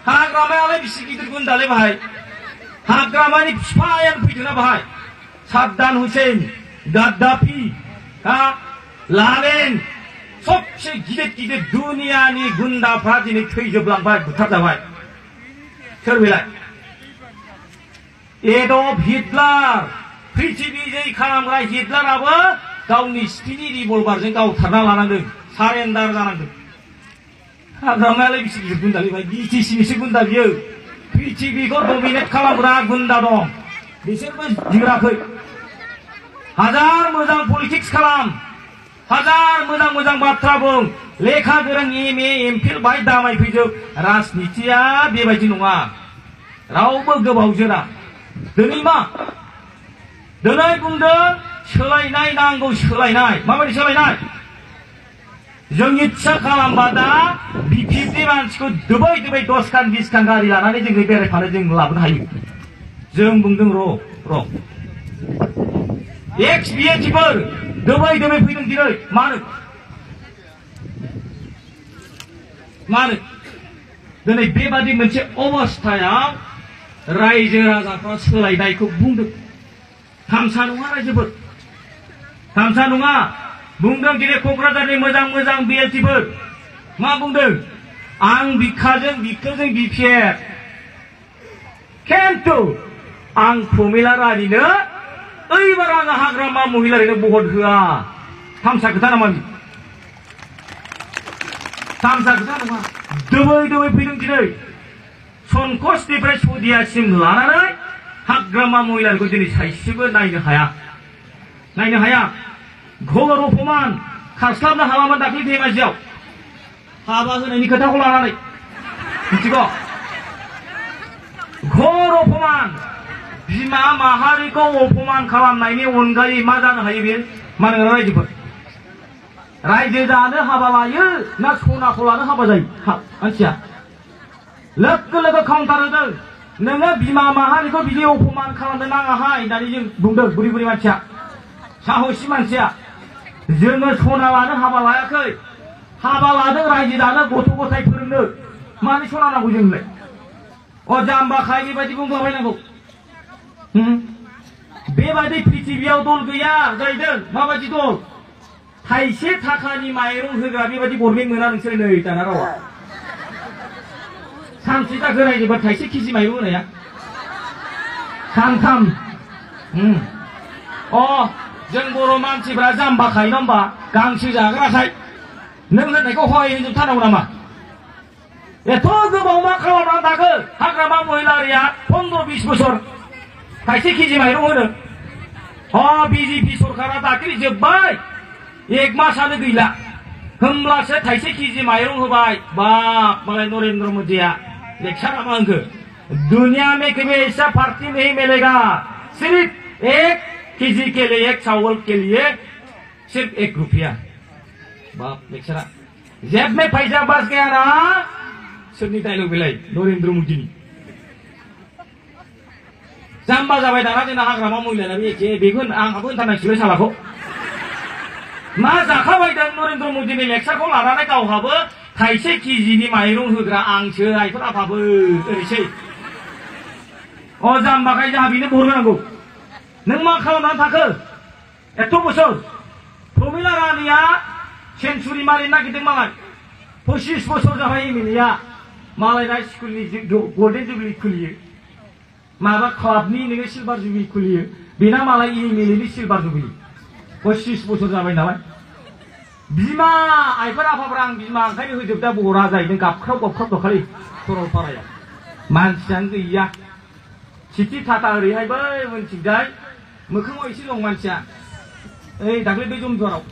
हाग्रामायालाय बिसि गिदिर गुन्दालै बाहाय हाग्रामानि बिफायानो फैदोंना बाहाय साद्दाम हुसैन गाद्दाफि लादेन सबसे गिदिर गिदिर दुनियानि गुन्दाफ्रा दिनै थैजोबलांबाय बुथारजाबाय सोर बेलाय एडल्फ हिटलार पृथिबि जै खालामग्रा हिटलाराबो गावनि स्पिनि रिभल्भारजों गावथारना लानांदों सारेन्डार जानांदों हाग्रामायालाय बिसि गिदिर गुन्दालै बाहाय बिटिसिनिसो गुन्दा बियो पृथिबिखौ डमिनेट खालामग्रा गुन्दा दं बिसोरबो जिराखै हाजार मोजां पलिटिक्स खालाम हाजार मोजां मोजां बाथ्रा बुं लेखा गोरों एमए एमफिल बाहाय दामायफैजोब राजनितिया बेबायदि नङा रावबो गोबाव जोरा दिनै मा दिनै बुंदों सोलायनाय नांगौ सोलायनाय माबायदि सोलायनाय जों इच्छा खालामबा दा बिपिएफनि मानसिखौ दोबै दोबै 10 खान 20 खान गारि लानानै जोङो बेरायफानो जों लाबोनो हायो जों बुंदों र' एक्स बिएटिफोर दोबै दोबै फैदों दिनै मानो दिनै बेबादि मोनसे अबस्थायाव रायजो राजाफ्रा सोलायनायखौ बुंदों थामसा नङा रायजोफोर थामसा नङा बुंदों दिनै क'क्राझारनि मोजां मोजां बिएलटिफोर मा बुंदों आं बिखाजों बिपिएफ खिन्थु आं प्रमिला रानिनो ओइबार आङो हाग्रामा महिलारिनो भट होआ थामसा खोथा नामा थामसा खोथा नङा दोबै दोबै फैदों दिनै संकसनिफ्राय सदियासिम लानानै हाग्रामा महिलारिखौ दिनै साइसेबो नायनो हाया घोर अपमान खारस्लाबनो हालामोन दाख्लै धेमाजियाव हाबा होनायनि खोथाखौ लानानै मिथिगौ घोर अपमान बिमा माहारिखौ अपमान खालामनायनि अनगायै मा जानो हायो बेयो मानोना रायजोफोर रायजो जानो हाबा लायो ना सनाखौ लानो हाबा जायो मानसिया लोगो लोगो काउन्टार होदों नोङो बिमा माहारिखौ बिदि अपमान खालामनो नाङाहाय होननानै जों बुंदों बुरि बुरि मानसिया साहसि मानसिया जोङो सना लानो हाबा लायाखै हाबा लादों रायजो जानो गथ' गथाय फोरोंनो मानो सना नांगौ जोंलाय जाम्बाखाय बेबायदि बुंलाबायनांगौ बेबादि पृथिबियाव दल गैया जाहैदों माबायदि दल थाइसे थाखानि माइरं होग्रा बेबायदि गभर्नमेन्ट मोना नोंसोर नै दाना रावा सानसे जाखो रायजोफोर थाइसे केजि माइरं होनाया सानथाम जों बर' मानसिफ्रा जाम्बाखाय नङा होमबा गांसो जाग्राखाय नों होननायखौ हय होनजोबथारनांगौ नामा एथ' गोबाव मा खालामनानै थाखो हाग्रामा महिलारिया 15-20 बोसोर थाइसे केजि माइरं होनो बिजेपि सरकारा दाख्लै जोब्बाय 1 मासानो गैला होमब्लासो थाइसे केजि माइरं होबाय बाप मालाय नरेंद्र मोदिया लेक्सारा मा होनखो दुनिया में कभी ऐसा पार्टी नहीं मिलेगा सिर्फ 1 केजी के लिए 1 चावल के लिए सिर्फ 1 रुपया बाप लेक्सारा जेब में पैसा बच गया ना सोरनि डायलग बेलाय नरेंद्र मोदिनि जाम्बा जाबाय दाना जोंना हाग्रामा महिलायाबो एखे बेखौ आंहाबो होनथारनांसिगोन सालाखौ मा जाखाबायदों नरेंद्र मोदिनि लेक्सारखौ लानानै गावहाबो थाइसे केजिनि माइरं होग्रा आंसो आइफोर आफाबो ओरैसै जाम्बाखाय जोंहा बेनो भट होनांगौ नों मा खालामनानै थाखो एथ' बोसोर प्रमिला रानिया सेन्चुरि मारिनो नागिरदों मालाय 25 बोसोर जाबाय एमएलएआ मालायना स्कुलनि गल्डेन जुबिलि खुलियो माबा क्लाबनि नोङो सिलभार जुबिलि खुलियो बेना मालाय एमएलएनि सिलभार जुबिलि 25 बोसोर जाबाय नालाय बिमा आइफोर आफाफोरा आं बिमा ओंखायनो होजोबदा बरा जाहैदों गाबख्राव दखालि सरलपारायाव मानसियानो गैया सिथि थाथा ओरैहाय बै मोनथिंजाय मोखाङाव एसे दं मानसिया ओइ दाख्लै बै जमदुवाराव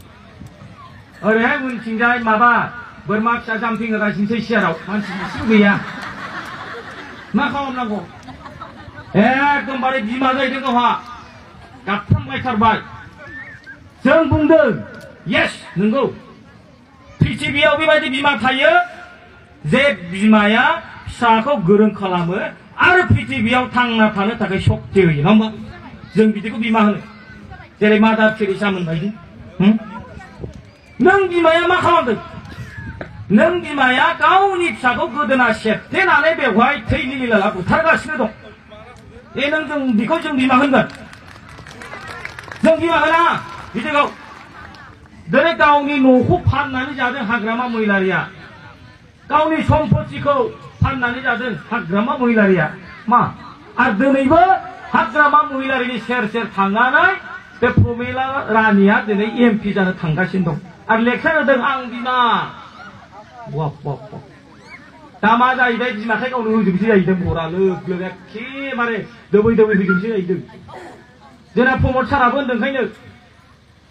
ओरैहाय मोनथिंजाय माबा बोरमा फिसा जाम्पिं होगासिनोसै सियाराव मानसि एसेबो गैया मा खालामनांगौ एकदमबारे बिमा जाहैदों गावहा गाबफ्रामलायथारबाय जों बुंदों येस नंगौ पृथिबियाव बेबायदि बिमा थायो जे बिमाया फिसाखौ गोरों खालामो आरो पृथिबियाव थांना थानो थाखाय शक्ति होयो नङा होमबा जों बिदिखौ बिमा होनो जेरै मादार टेरेसा मोनबायदि नों बिमाया मा खालामदों नों बिमाया गावनि फिसाखौ गोदोना सेबथेनानै बेवहाय थै लिलिलाला बुथारगासिनो दं नों जों बेखौ जों बिमा होनगोन जों बिमा होना बिदिखौ दिनै गावनि न'खौ फाननानै जादों हाग्रामा महिलारिया गावनि सम्पतिखौ फाननानै जादों हाग्रामा महिलारिया मा आरो दिनैबो हाग्रामा महिलारिनि सेर सेर थांनानै बे प्रमिला रानिया दिनै एमपि जानो थांगासिनो दं आरो लेक्सार होदों आं बिमा दा मा जाहैबाय बिमाखाय गावनो होजोबसै जाहैदों बरा लोग लोग एखेबारे दोबै दोबै होजोबसै जाहैदों जोंना प्रमद साराबो होनदों ओंखायनो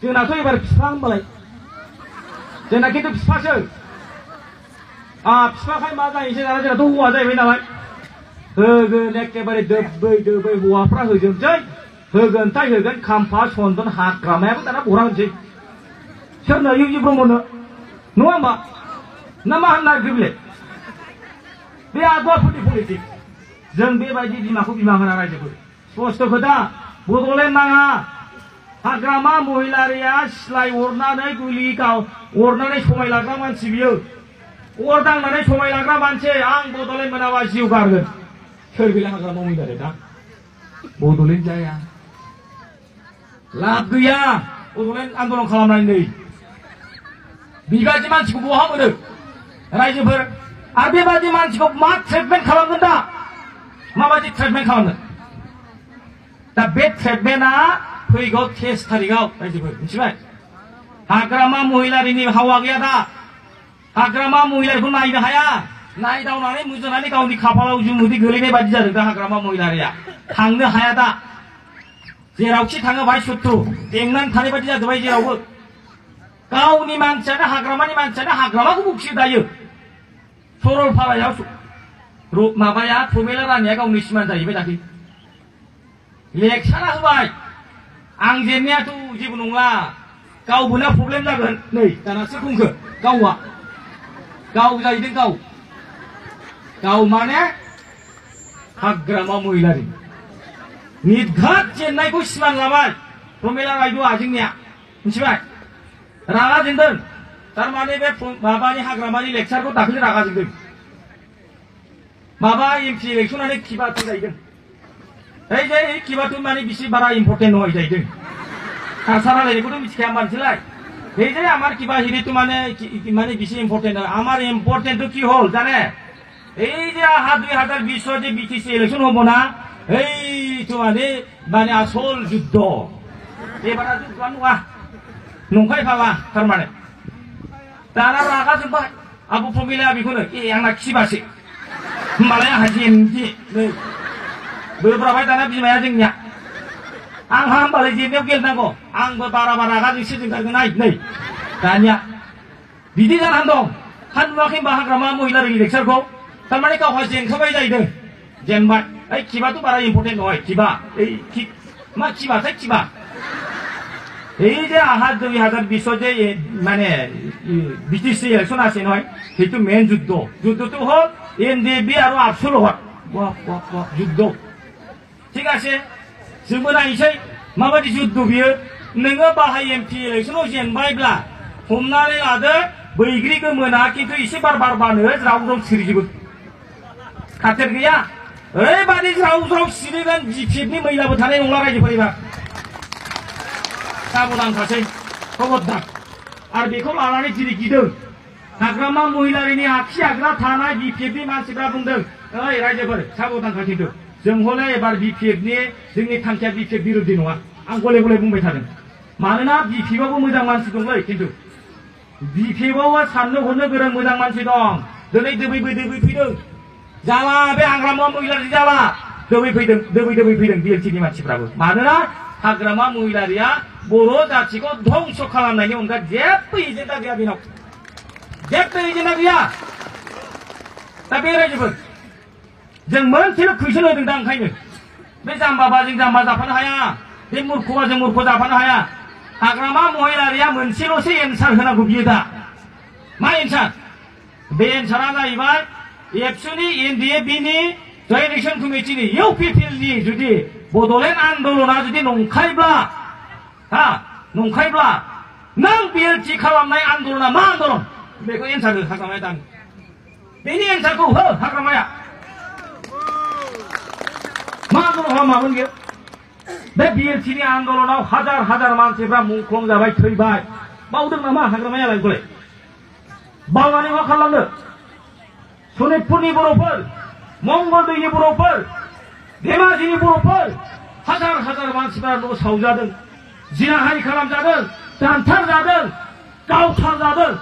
जोंनाथ' एबार बिफा होनबालाय जोंना खिन्थु बिफासो बिफाखाय मा जाहैसै दाना जोंनाथ' हौवा जाहैबाय नालाय होगोन एखेबारे दोबै दोबै हौवाफ्रा होजोबसै होगोनथाय होगोन खाम्फा सन्दन हाग्रामायाबो दाना बरा होनसै सोरनो इउ ब्रह्मनो नङा होमबा ना मा होननो नागिरखो बेलाय बे आगुवाफोरनि पलिटिक्स जों बेबायदि बिमाखौ बिमा होना रायजोफोर स्पष्ट खोथा बड'लेण्ड नाङा हाग्रामा महिलारिया सिलाय अरनानै गुलि गाव अरनानै समाय लाग्रा मानसि बियो अर दांनानै समाय लाग्रा मानसि आं बड'लेण्ड मोनाबा जिउ गारगोन सोर बेलाय हाग्रामा महिलारि दा बड'लेण्ड जाया लाब गैया बड'लेण्ड आन्दलन खालामनानै नै बिबायदि मानसिखौ बहा मोनो रायजोफोर आरो बेबायदि मानसिखौ मा ट्रिटमेन्ट खालामगोन दा माबायदि ट्रिटमेन्ट खालामगोन दा बे ट्रिटमेन्टआ फैगौ 23 तारिखआव रायजोफोर मिथिबाय हाग्रामा महिलारिनि हावा गैया दा हाग्रामा महिलारिखौ नायनो हाया नायदावनानै मुजुनानै गावनि खाफालाव जुमुदै गोलैनाय बायदि जादों दा हाग्रामा महिलारिया थांनो हाया दा जेरावखि थाङो बाहाय सुथ्रु बेंनानै थानाय बायदि जाजोब्बाय जेरावबो गावनि मानसियानो हाग्रामानि मानसियानो हाग्रामाखौ बुखियो दायो सरलपारायाव माबाया प्रमिला रानिया गावनि सिमान जाहैबाय दाख्लै लेक्सारा होबाय आं जेननायाथ' जेबो नंला गावबोना प्रब्लेम जागोन नै दाना सोर बुंखो गावआ गाव जाहैदों गाव माने हाग्रामा महिलारि निर्घात जेननायखौ सिमान लाबाय प्रमिला रायदुआ जोंनिया मिथिबाय रागा जोंदों थारमाने बे माबानि हाग्रामानि लेक्सारखौ दाख्लै रागा जोंदों माबा एमपि इलेक्सनानो खिबाथु जाहैदों जे खिबाथु माने बिसि बारा इम्पर्टेन्ट नङा जाहैदों भाषा रायलायनायखौथ' मिथिखाया मानसिलाय যে আমার কিবা হেৰিটো মানে বেছি ইম্পৰ্টেণ্ট আমাৰ ইম্পৰ্টেণ্টটো কি হ'ল জানে এই যে 2020 যে বিটিসি ইলেকশন হ'ব না এইটো মানে আসল যুদ্ধ এবাৰ যুদ্ধ নङा नंखाय फाला थारमाने दाना रागा जोंबाय आबु प्रमिलाया बेखौनो आंना खिबासो होमबालाय आंहा जेनदि नै बोब्राबाय दाना बिमाया जोंनिया आंहा होमबालाय जेननायाव गेलेनांगौ आंबो बारा रागाजोंसो जोंगारगोन नै दानिया बिदि जानानै दं हा नुवाखै होमबा हाग्रामा महिलारि लेक्सारखौ थारमाने गावहा जेनखाबाय जाहैदों जेनबाय ओइ खिबाथ' बारा इम्पर्टेन्ट नङा खिबा ओइ मा खिबाथाय खिबा এই যে 2020 যে মানে বিটিসি ইলেকশন আছে নহয় সেইটো মেইন যুদ্ধটো হল এনডিএবি আৰু আফসুল হল যুদ্ধ ঠিক আছে जोंबो नायनोसै माबायदि যুদ্ধ बियो नोङो बाहाय एमपि इलेक्शनाव जेनबायब्ला हमनानै लादो बैग्रि गोमोना खिन्थु एसे बार बारबानो ज्राव ज्राव सिरिजोबो खाथेर गैया ओरैबायदि ज्राव ज्राव सिरिगोन जिपिएफनि मैलाबो थानाय नंला रायजोफोर एबार साबधानखासै खबरदार आरो बेखौ लानानै दिनै गिदों हाग्रामा महिलारिनि आखि आग्रा थानाय बिपिएफनि मानसिफ्रा बुंदों ओइ रायजोफोर साबधानखा खिन्थु जों हले एबार बिपिएफनि जोंनि थांखिया बिपिएफ बिरुद्धि नङा आं गले गले बुंबाय थादों मानोना बिपिएफआवबो मोजां मानसि दंलै खिन्थु बिपिएफआव साननो हनो गोरों मोजां मानसि दं दिनै दोबै फैदों जाला बे हाग्रामा महिलारि जाला दोबै फैदों बिएलटिनि मानसिफ्राबो मानोना हाग्रामा महिलारिया बर' जाथिखौ ध्वंस खालामनायनि अनगा जेबो एजेन्डा गैया बेनाव जेबो एजेन्डा गैया दा बे रायजोफोर जों मोनसेल' कुइसन होदों दा ओंखायनो बे जाम्बाबा जों जाम्बा जाफानो हाया बे मुर्खबा जों मुर्ख जाफानो हाया हाग्रामा महिलारिया मोनसेल'सो एन्सार होनांगौ बियो दा मा एन्सार बे एन्सारा जाहैबाय एबसुनि एनडिएबिनि जयेन्ट इलेक्शन कमिटिनि इउपिपिएलनि जुदि बड'लेण्ड आन्दलना जुदि नंखायब्ला नंखायब्ला नों बिएलटि खालामनाय आन्दलना मा आन्दलन बेखौ एन्सार हो हाग्रामाया दानो बेनि एन्सारखौ हो हाग्रामाया मा आन्दलना मामोन बेयो बे बिएलटिनि आन्दलनाव हाजार हाजार मानसिफ्रा मुंख्लं जाबाय थैबाय बावदों नामा हाग्रामायालाय बेखौलाय बावनानै मा खालामनो सनितपुरनि बर'फोर मंगलदैनि बर'फोर धेमाजिनि बर'फोर हाजार हाजार मानसिफ्रा न' सावजादों जिनाहारि खालामजादों दानथारजादों गावथारजादों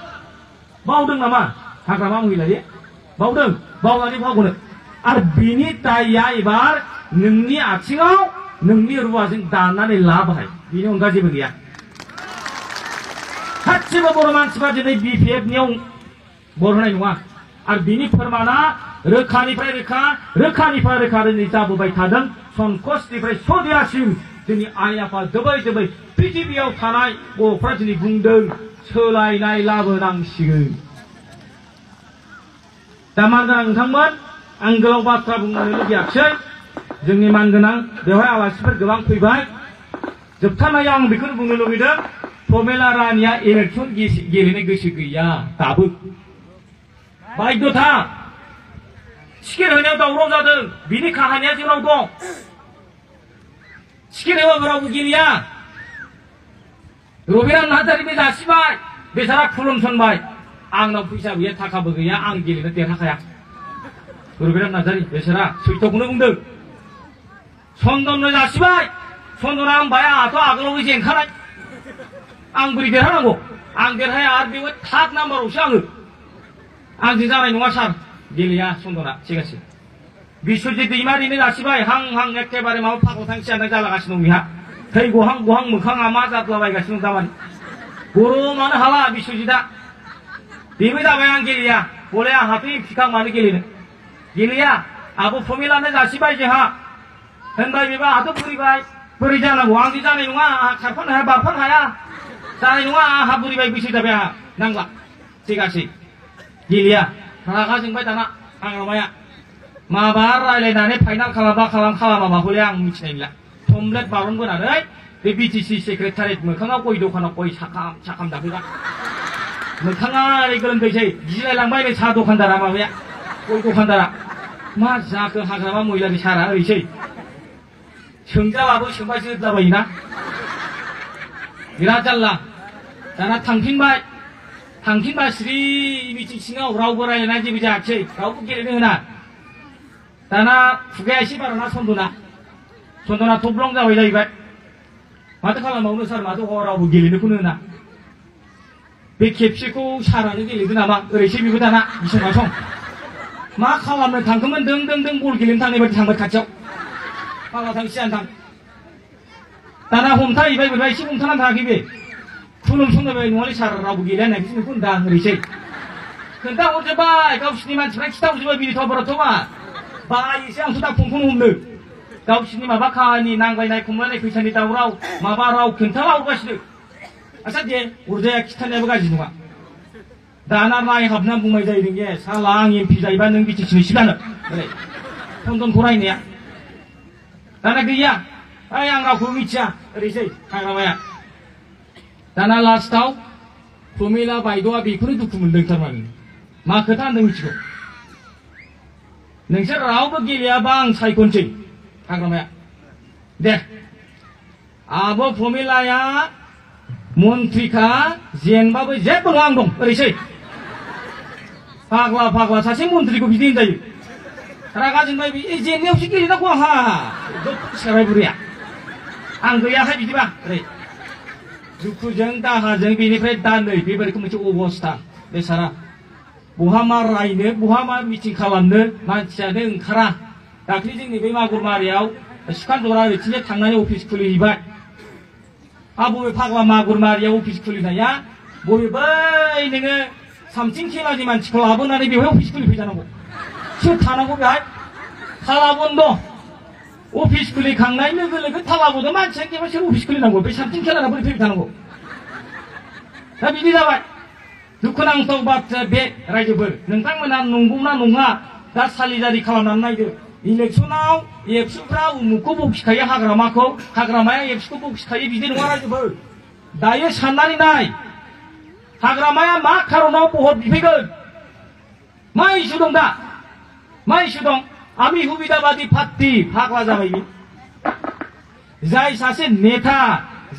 बावदों नामा हाग्रामा महिलायै बावदों बावनानै बावगोनो आरो बिनि दायया एबार नोंनि आथिङाव नोंनि रुवाजों दाननानै लाबाय बिनि अनगा जेबो गैया गासिबो बर' मानसिफ्रा दिनै बिपिएफनियाव बर होनाय नङा आरो बिनि फोरमाना रोखानिफ्राय रोखा दिनै जाबोबाय थादों संकसनिफ्राय सदियासिम जोंनि आइ आफा जोबै जोबै पृथिबियाव थानाय बर'फ्रा दिनै बुंदों सोलायनाय लाबोनांसिगोन दा मानगोनां नोंथांमोन आं गोलाव बाथ्रा बुंनो लुबैयाखिसै जोंनि मानगोनां बेवहाय आलासिफोर गोबां फैबाय जोबथारनायाव आं बेखौनो बुंनो लुबैदों प्रमिला रानिया इलेक्सन गेलेनो गोसो गैया दाबो बायध'था टिकेट होनायाव दावराव जादों बिनि काहानिया जोंनाव दं टिकेट होआबा रावबो गेलेया रबिराम नार्जारिनो जासिबाय बेसारा खुलुमसनबाय आंनाव फैसा गैया थाखाबो गैया आं गेलेनो देरहाखाया रबिराम नार्जारि बेसारा सैथोखौनो बुंदों चन्दननो जासिबाय चन्दना होनबाय आंहाथ' आगोलावनो जेनखानाय आं बोरै देरहानांगौ आं देरहाया आरो बेवहाय थार्ड नाम्बारावसो आंजों जानाय नङा सार गेलेया चन्दना थिग আছে बिश्वजित दैमारिनो जासिबाय हां हां एखेबारे माबा फाग्लाथां सियाथां जालागासिनो दं बिहा थै गहां गहां मोखाङा मा जाद्लाबायगासिनो दं दामानि गरमानो हाला बिश्वजितआ बेबो जाबाय आं गेलेया बले आंहाथ' एमपिखा मानो गेलेनो गेलेया आब' प्रमिलानो जासिबाय जोंहा होनबाय बेबा आंहाथ' बुरिबाय बोरै जानांगौ आंजों जानाय नङा आंहा खारफानो हाया बारफानो हाया जानाय नङा आंहा बुरिबाय बैसो जाबाय आंहा नांला थिग আছে गेलेया रागा जोंबाय दाना हाग्रामाया माबा रायलायनानै फाइनाल खालामाबा हले आं मिथिनाय नंला थमब्लेट बारनबोनानै बे बिटिसि सेक्रेटारियेट मोखाङाव गय दखानाव गय साखाम दाफैबाय मोखाङा ओरै गोलोमदैसै गिलायलांबाय नै साहा दखानदारा माबाया गय दखानदारा मा जाखो हाग्रामा महिलानि सारा ओरैसै सोंजाबाबो सोंबाय जोदलाबायोना बिराद जारला दाना थांफिनबाय सिरि मिटिं सिङाव रावबो रायलायनाय जेबो जायाखिसै रावबो गेलेनो होना दाना खुगाया एसे बाराना चन्दना थब्लं जाबाय जाहैबाय माथो खालामबावनो सार माथो रावबो गेलेनोखौनो होना बे खेबसेखौ सारानो गेलेदो नामा ओरैसो बेबो दाना बिसं बासं मा खालामनो थांखोमोन दों बल गेलेनो थांनाय बायदि थांबाय खाथियाव फाग्लाथां सियाथां दाना हमथाहैबाय बोरैबा एसे हमथानानै थाङाखै बे खुलुमसनबाय नङालै सार रावबो गेलेया होननायखौसो नोंखौ होनदां ओरैसै खोन्थाहरजोब्बाय गावसिनि मानसिफ्रा खिथाहरजोब्बाय बिलिथ'फोराथ' मा बायोसो आंथ' दा फनखौनो हमनो गावसिनि माबा खाहानि नांलायनाय खमलायनाय फैसानि दावराव माबा राव खोन्थाला हरगासिनो आच्छा दे अरजाया खिथानायाबो गाज्रि नङा दाना नायहाबना बुंनाय जाहैदों जे साला आं एमपि जायोबा नों बिटिसिनि सिगानो ओरै चन्दनखौ रायनाया दाना गैया ओइ आं रावखौबो मिथिया ओरैसै हाग्रामाया दाना लास्टआव प्रमिला बायद'आ बेखौनो दुखु मोनदों थारमाने मा खोथा होनदों मिथिगौ नोंसोर रावबो गेलेयाबा आं सायख'नोसै हाग्रामाया दे आब' प्रमिलाया मन्थ्रिखा जेनबाबो जेबो नङा आं दं ओरैसै फाग्ला सासे मन्थ्रिखौ बिदि होनजायो रागा जोंबाय बे जेननायावसो गेलेनांगौ आंहा सिखारबाय बुरैया आं गैयाहाय बिदिबा ओरै दुखुजों दाहाजों बेनिफ्राय दा नै बेबायदिखौ मोनसे अबस्था बेसारा बहा मा रायनो बहा मा मिटिं खालामनो मानसियानो ओंखारा दाख्लै जोंनि बे मागुरमारियाव सुखानजरा ओरैथिंजाय थांनानै अफिस खुलिहैबाय बबे फाग्ला मागुरमारियाव अफिस खुलिनाया बबे बै नोङो सामथिं खेलानि मानसिखौ लाबोनानै बेवहाय अफिस खुलिफैजानांगौ सोर थानांगौ बेहाय थाला बन्द अफिस खुलिखांनाय लोगो लोगो थाला बन्द मानसिया गेबा सोर अफिस खुलिनांगौ बे सामथिं खेलाना बोरै फैबाय थानांगौ दा बिदि जाबाय दुखुनांथाव बाथ्रा बे रायजोफोर नोंथांमोना नंगौना नङा दा सालिजारि खालामनानै नायदो इलेक्सनाव एबसुफ्रा उमुखखौ बखिखायो हाग्रामाया एबसुखौ बखिखायो बिदि नङा रायजोफोर दायो साननानै नाय हाग्रामाया मा खारनाव भट बिफैगोन मा इस्यु दं दा मा इस्यु दं आमी हुबिदाबादी पार्टी फाग्ला जाबाय जाय सासे नेता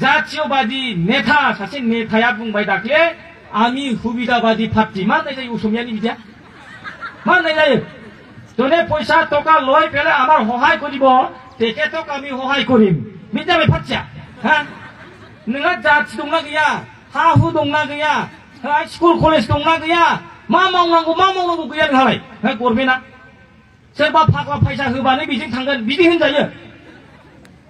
जातीयबादी नेता सासे नेताया बुंबाय दाख्ले आमी हुबिदाबादी पार्टी मा होननाय जायो असमियानि बिदिया मा होननाय जायो जने पैसा टका लय पेले आमार सहाय करिब तेखेतक आमी सहाय करिम बे जाबाय पार्टिया हा नोंहा जाति दंना गैया हा हु दंना गैया स्कुल कलेज दंना गैया मा मावनांगौ गैया नोंहालाय गभर्नमेन्टआ सोरबा फाग्ला फैसा होबानो बेजों थांगोन बिदि होनजायो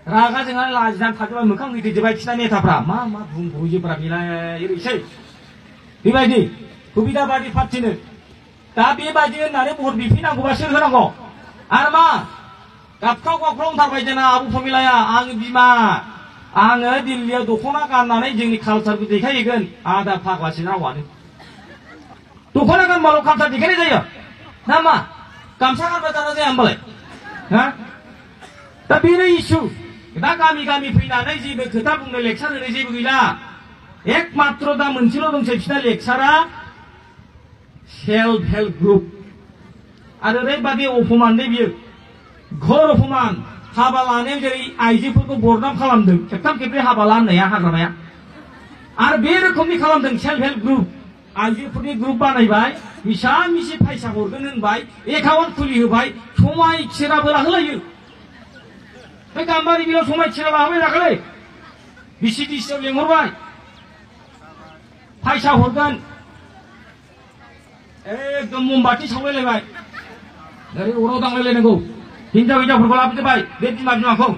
रागा जोंहा लाजिनानै थाजोबबाय मोखां होदेजोबबाय बिसिना नेताफ्रा मा बुंबोजोब्रा बेलाय ओरैसै बेबायदि हुबिदाबादी पार्टिनो दा बेबायदि होननानै भट बिफैनांगौबा सोर होनांगौ आरो मा गाबख्राव गाबख्रावथारबाय जोंना आबु प्रमिलाया आं बिमा आङो दिल्लीयाव दख'ना गाननानै जोंनि कालसारखौ देखायहैगोन आदा फाग्लासो रावानो दख'ना गानबाल' कालसार देखायनाय जायो ना मा गामसा गानबाय थाना जाया होनबालाय हा दा बेनो इस्यु दा गामि गामि फैनानै जेबो खोथा बुंनो लेक्सार होनो जेबो गैला एकमात्र दा मोनसेल' दंसै बिसिना लेक्सारा सेल्फ हेल्प ग्रुप आरो ओरैबादि अपमान बियो घोर अपमान हाबा लानायाव जेरै आइजोफोरखौ बरनाम खालामदों खेबथाम खेबब्रै हाबा लानाया हाग्रामाया आरो बे रोखोमनि खालामदों सेल्फ हेल्प ग्रुप आइजोफोरनि ग्रुप बानायबाय मिसा मिसि फैसा हरगोन होनबाय एकाउन्ट खुलि होबाय समाय थिराबो लाहोलायो बे गाम्बारि बिलाव समाय थिरा लाहोबाय दाखालै बिसिडिसिआव लेंहरबाय फैसा हरगोन एकदम ममबाति सावलायलायबाय ओरै अराव दांलायलायनांगौ हिनजाव हिनजावफोरखौ लाबोजोबबाय बे बिमा बिमाखौ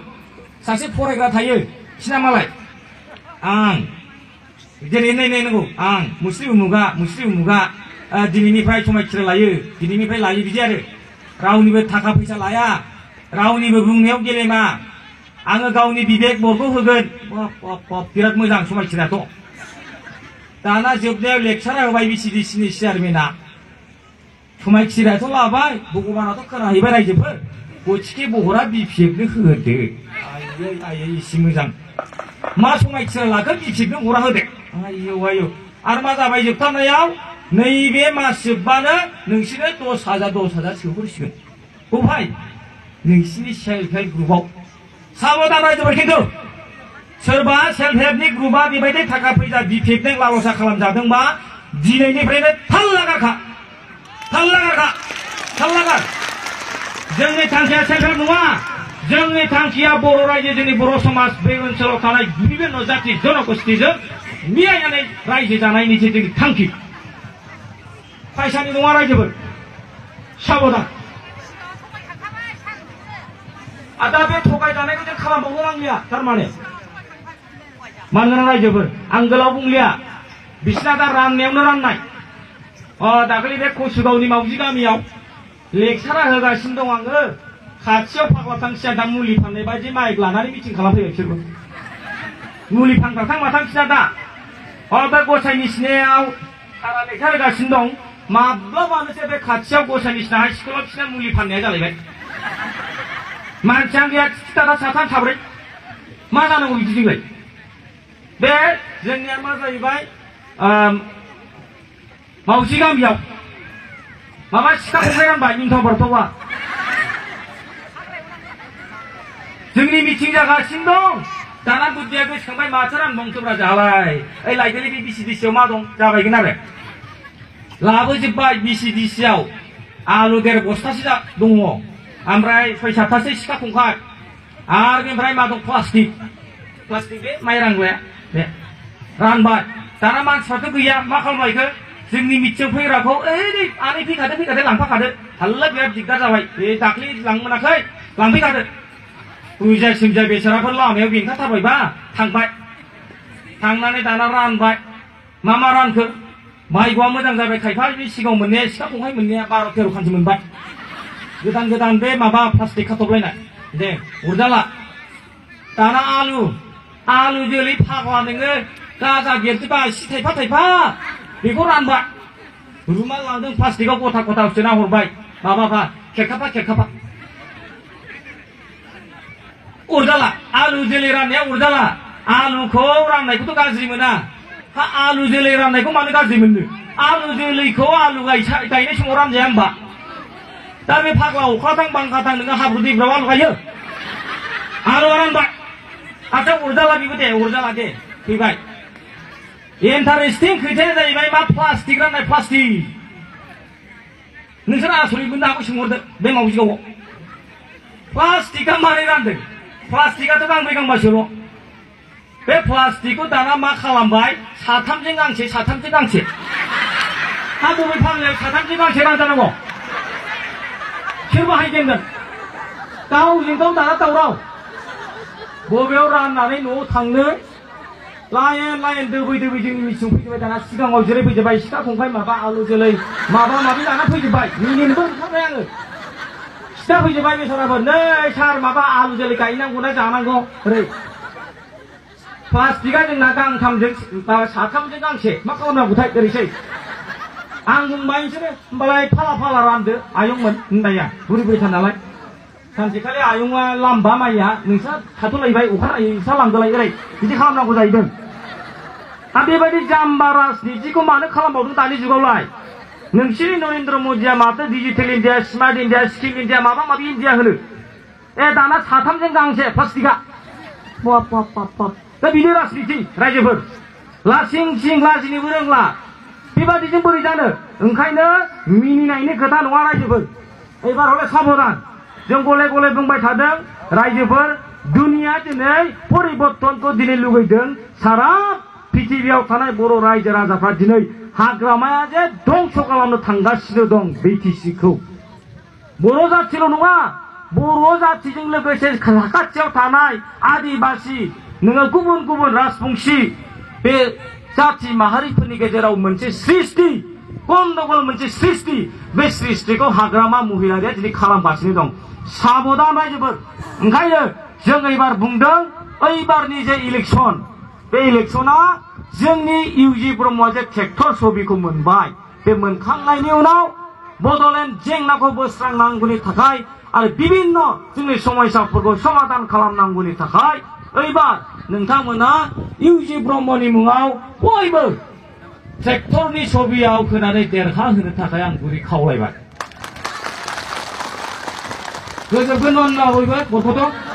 सासे फरायग्रा थायो बिसिना मालाय आं जेरै नायनांगौ आं मुस्लिम उमुगा दिनैनिफ्राय समाय थिरा लायो दिनैनिफ्राय लायो बिदि आरो रावनिबो थाखा फैसा लाया रावनिबो बुंनायाव गेलेमा आङो गावनि बिबेक बरखौ होगोन बिराद मोजां समाय थिराथ' दाना जोबनायाव लेक्सारा होबाय बिसिडिसिनि चेयारमेना समाय थिराथ' लाबाय भगबानाथ' खोनाहैबाय रायजोफोर गथिखे बहरा बिपिएफनो होदो आयै इसे मोजां मा समाय थिरा लागोन बिपिएफनो हरा होदो आयौ आरो मा जाबाय जोबथारनायाव नैबे मास जोबबानो नोंसोरनो 10,000 सोहरसिगोन बबेहाय नोंसिनि सेल्फ हेल्प ग्रुपआव साबधान रायजोफोर खिन्थु सोरबा सेल्फ हेल्पनि ग्रुपआ बेबायदि थाखा फैसा बिपिएफजों लालसा खालामजादोंबा दिनैनिफ्रायनो थाल लागार जोंनि थांखिया सेल्फ हेल्प नङा जोंनि थांखिया बर' रायजो जोंनि बर' समाज बे ओनसोलाव थानाय बिभिन्न जाति जनगोष्ठीजों मिलायनानै रायजो जानायनिसो जोंनि थांखि फैसानि नङा रायजोफोर साबधान दा बे थगायजानायखौ जों खालामबावनो नांलिया थारमाने मानोना रायजोफोर आं गोलाव बुंलिया बिसिना दा राननायावनो राननाय दाखालि बे कसुगावनि मावजि गामियाव लेक्सारा होगासिनो दं आङो खाथियाव फाग्ला थांखिया दा मुलि फाननाय बायदि माइक लानानै मिटिं खालामफैबाय बिसोरबो मुलि फानग्राथां माथांखिना दा बे गसाइनि सिनायाव सारा लेक्सार होगासिनो दं माब्लाबानोसो बे खाथियाव गसाइनि सिना हाइ स्कुलाव बिसिना मुलि फाननाया जालायबाय मानसियानो गैया दा साथाम साब्रै मा जानांगौ बिदिजोंलाय बे जोंनिया मा जाहैबाय मावजि गामियाव माबा सिखा खंखाइ रानबाय निमथाव बारथावा जोंनि मिटिं जागासिनो दं दाना बुद्धिया गोसोखांबाय माथो रानबावनोसोब्रा जालाय ओइ लायदोलै बे बिसिडिसिआव मा दं जाबायगोन आरो लाबोजोब्बाय बिसिडिसिआव आलु 1.5 बस्थासो दङ ओमफ्राय 6-7थासो सिखा खंखाइ आरो बेनिफ्राय मा दं प्लास्टिक बे माइ रानग्राया बे रानबाय दाना मानसिफ्राथ' गैया मा खालामलायखो जोंनि मिथिं फैग्राखौ ओइ आनै फैखादो लांफाखादो हाल्ला बिराद दिगदार जाबाय बे दाख्लै लांनो मोनाखै लांफैखादो बुजाय सोमजाय बेसाराफोर लामायाव बेंखाथारबायबा थांबाय थांनानै दाना रानबाय मा रानखो माइगआ मोजां जाबाय खायफा बे सिगाङाव मोननाया सिखा खंखाइ मोननाया 12-13 खानसो मोनबाय गोदान बे माबा प्लास्टिक खाथबलायनाय दे अरजाला दाना आलु जोलै फाग्ला नोङो गाजा बेरजोबा एसे थाइफा बेखौ रानबाय रुमाल लांदों प्लास्टिकआव गथा सोना हरबाय माबाफा खेरखाफा अरजाला आलु जोलै राननाया अरजाला आलुखौ राननायखौथ' गाज्रि मोना हा आलु जोलै राननायखौ मानो गाज्रि मोननो आलु जोलैखौ आलु गायनाय समाव रानजाया होमबा दा बे फाग्ला अखाथां बांखाथां नोङो हाब्रु दैफ्राव आलु गायो आलुआ रानबाय आच्छा अरजाला बेबो दे अरजाला दे फैबाय इन्टारेस्टिं खोथाया जाहैबाय मा प्लास्टिक राननाय प्लास्टिक नोंसोर आसरित मोननो हागौ सोंहरदो बे मावजिगावआव प्लास्टिकआ मारै रानदों प्लास्टिकआथ' गांब्रै गांबासोल' बे प्लास्टिकखौ दाना मा खालामबाय साथामजों गांसे साथामजों गांसे हा बबे फाग्लायाव साथामजों गांसे रानजानांगौ सोर बाहायजेनगोन गावजों गाव दाना दावराव बबेयाव राननानै न'आव थांनो लाइन लाइन दोबै दोबै जोंनि मिथिं फैजोबबाय दाना सिगाङाव जिरायफैजोबबाय सिखा खंखाय माबा आलु जोलै माबा माबि दाना फैजोबबाय मिनिनोबो ओंखारबाय आङो सिथा फैजोबबाय बेसराफोर नै सार माबा आलु जोलै गायनांगौना जानांगौ ओरै प्लास्टिकआ जोंना गांथामजों साथामजों गांसे मा खालामनांगौथाय ओरैसै आं बुंबाय नोंसोरो होमबालाय फाला फाला रानदो आयंमोन होननाया बुरिबायथा नालाय सानसेखालि आयंआ लामबा माइया नोंस्रा थाथ'लायबाय अखानायै नोंस्रा लांदोलाय ओरै बिदि खालामनांगौ जाहैदों दा बेबायदि जाम्बा राजनितिखौ मानो खालामबावदों दानि जुगावलाय नोंसिनि नरेन्द्र मदिया माथो digital India smart India skill India माबा माबि इन्डिया होनो दाना साथामजों गांसे प्लास्टिकआ बाप बाप बाप बाप दा बिनो राजनिति रायजोफोर लासिं सिं लाजिनोबो रोंला बेबादिजों बोरै जानो ओंखायनो मिनिनायनि खोथा नङा रायजोफोर एबार हले साबधान जों गले गले बुंबाय थादों रायजोफोर दुनिया दिनै परिबर्तनखौ दिनै लुगैदों सारा पृथिबियाव थानाय बर' रायजो राजाफ्रा दिनै हाग्रामाया जे धंस खालामनो थांगासिनो दं बिटिसिखौ बर' जाथिल' नङा बर' जाथिजों लोगोसे साखाथियाव थानाय आदिबासि नोङो गुबुन गुबुन राजबंसि बे जाथि माहारिफोरनि गेजेराव मोनसे सृष्टि गन्डगल मोनसे सृष्टि बे सृष्टिखौ हाग्रामा महिलारिया दिनै खालामगासिनो दं साबधान रायजोफोर ओंखायनो जों एबार बुंदों ओइबारनि जे इलेक्सन बे इलेक्सना जोंनि इउजि ब्रह्मआ जे ट्रेक्टर छबिखौ मोनबाय बे मोनखांनायनि उनाव बड'लेण्ड जेंनाखौ बोस्रांनांगौनि थाखाय आरो बिभिन्न जोंनि समस्याफोरखौ समाधान खालामनांगौनि थाखाय ओइबार नोंथांमोना इउजि ब्रह्मनि मुङाव बयबो ट्रेक्टरनि छबियाव होनानै देरहाहोनो थाखाय आं गुरै खावलायबाय गोजोबगोन होनना बयबो गथ'थ'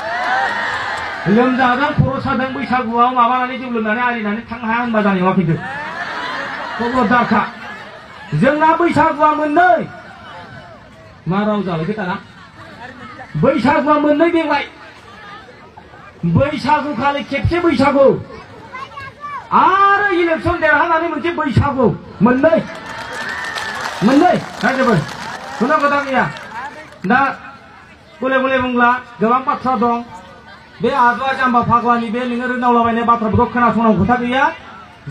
लोमजादों खर' सादों बैसागुआव माबानानै जौ लोंनानै आरिनानै थांनो हाया होनबा जानाय नङा खिन्थु खबरदारखा जोंना बैसागुआ मोननै मा राव जालायखो दाना बैसागुआ मोननै देग्लाय बैसागु खालि खेबसे बैसागु आरो इलेक्सन देरहानानै मोनसे बैसागु मोननै रायजोफोर खुनु खोथा गैया दा गले गले बुंला गोबां बाथ्रा दं बे आदुवा जाम्बा फाग्लानि बे नोङो रोनावलाबायनाय बाथ्राफोरखौ खोनासंनांगौ खोथा गैया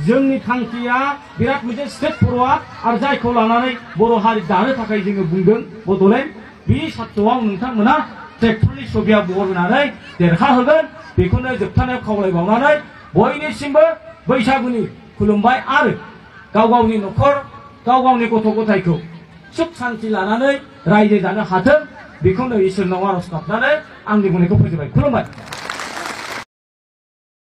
जोंनि थांखिया बिराद मोनसे स्टेट फरवार्ड आरो जायखौ लानानै बर' हारि दानो थाखाय जोङो बुंदों बड'लेण्ड बे सात्तआव नोंथांमोना ट्रेक्टरनि छबियाव बर होनानै देरहाहोगोन बेखौनो जोबथानायाव खावलायबावनानै बयनिसिमबो बैसागुनि खुलुमबाय आरो गाव गावनि न'खर गाव गावनि गथ' गथायखौ सुख शान्ति लानानै रायजो जानो हाथों बेखौनो इसोरनाव आरज गाबनानै आंनि बुंनायखौ फोजोबबाय खुलुमबाय।